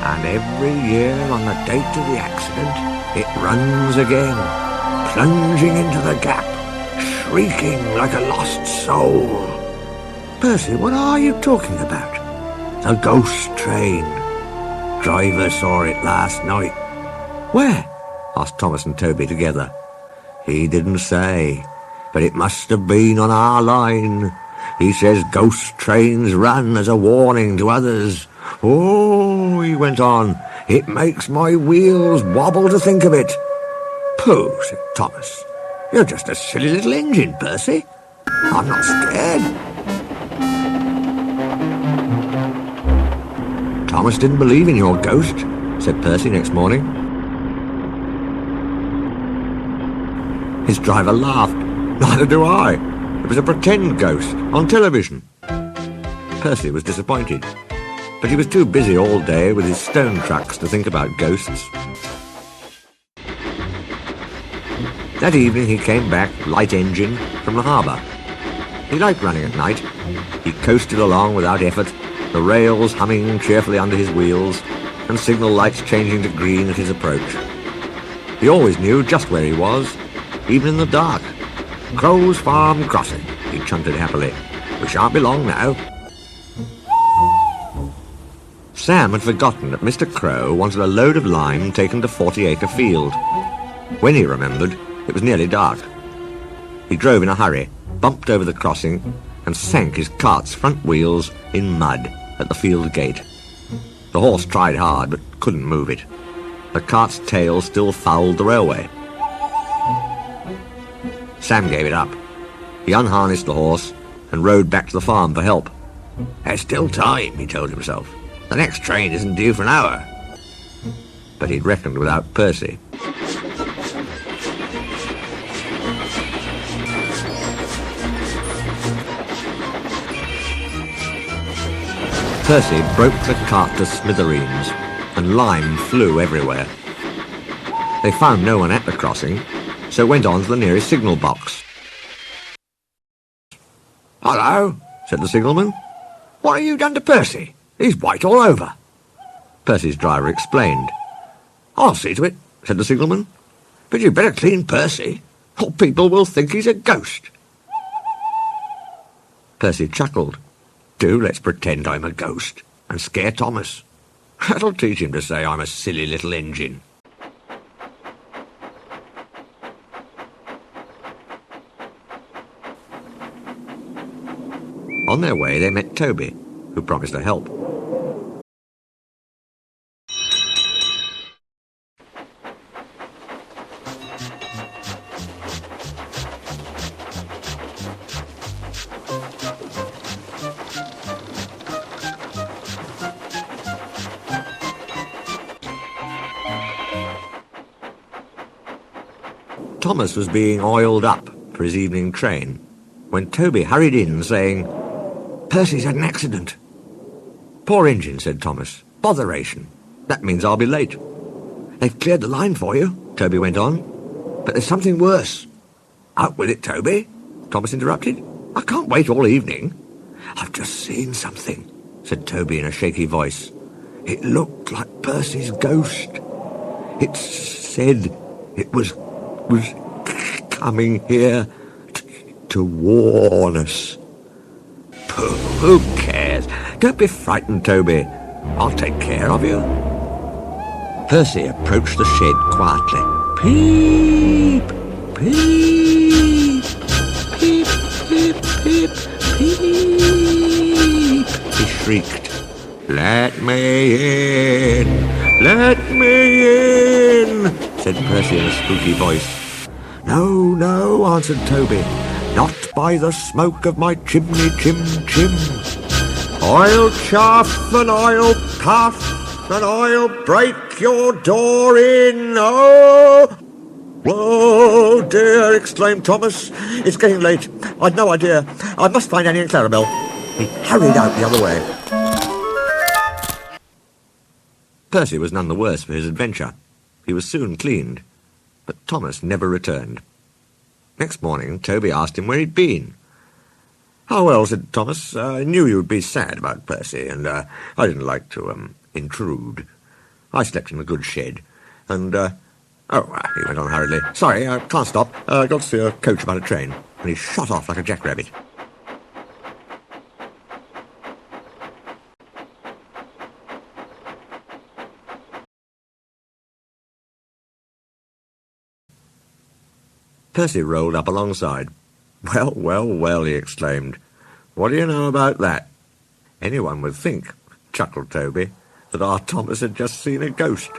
And every year on the date of the accident, it runs again, plunging into the gap, shrieking like a lost soul. Percy, what are you talking about? The ghost train. Driver saw it last night. Where? Asked Thomas and Toby together. He didn't say, but it must have been on our line. He says ghost trains run as a warning to others. Oh, he went on, it makes my wheels wobble to think of it. Pooh, said Thomas. You're just a silly little engine, Percy. I'm not scared. Thomas didn't believe in your ghost, said Percy next morning. His driver laughed. Neither do I. It was a pretend ghost on television. Percy was disappointed, but he was too busy all day with his stone trucks to think about ghosts. That evening he came back, light engine, from the harbour. He liked running at night. He coasted along without effort, the rails humming cheerfully under his wheels, and signal lights changing to green at his approach. He always knew just where he was, even in the dark. Crow's Farm Crossing, he chanted happily. We shan't be long now. Sam had forgotten that Mr. Crow wanted a load of lime taken to 40-acre field. When he remembered, it was nearly dark. He drove in a hurry, bumped over the crossing, and sank his cart's front wheels in mud at the field gate. The horse tried hard, but couldn't move it. The cart's tail still fouled the railway. Sam gave it up. He unharnessed the horse and rode back to the farm for help. There's still time, he told himself. The next train isn't due for an hour. But he'd reckoned without Percy. Percy broke the cart to smithereens, and lime flew everywhere. They found no one at the crossing, so went on to the nearest signal box. "Hello," said the signalman. "What have you done to Percy? He's white all over." Percy's driver explained. "I'll see to it," said the signalman. "But you'd better clean Percy, or people will think he's a ghost." Percy chuckled. "Do let's pretend I'm a ghost and scare Thomas. That'll teach him to say I'm a silly little engine." On their way, they met Toby, who promised to help. Thomas was being oiled up for his evening train when Toby hurried in, saying, "Percy's had an accident." "Poor engine," said Thomas. "Botheration. That means I'll be late." "They've cleared the line for you," Toby went on. "But there's something worse." "Out with it, Toby," Thomas interrupted. "I can't wait all evening." "I've just seen something," said Toby in a shaky voice. "It looked like Percy's ghost. It said it was coming here to warn us." "Pooh, who cares? Don't be frightened, Toby. I'll take care of you." Percy approached the shed quietly. "Peep, peep, peep, peep, peep, peep," he shrieked. "Let me in! Let me in!" said Percy in a spooky voice. "No, no," answered Toby. "Not by the smoke of my chimney, chim. I'll chaff and I'll puff and I'll break your door in. Oh!" "Whoa, dear," exclaimed Thomas. "It's getting late. I'd no idea. I must find Annie and Clarabel." He hurried out the other way. Percy was none the worse for his adventure. He was soon cleaned, but Thomas never returned. Next morning, Toby asked him where he'd been. "Oh, well," said Thomas, "I knew you'd be sad about Percy, and I didn't like to, intrude. I slept in a good shed, and, he went on hurriedly. Sorry, I can't stop. Got to see a coach about a train. And he shot off like a jackrabbit. Percy rolled up alongside. Well, well, well, he exclaimed. What do you know about that? Anyone would think, chuckled Toby, that our Thomas had just seen a ghost.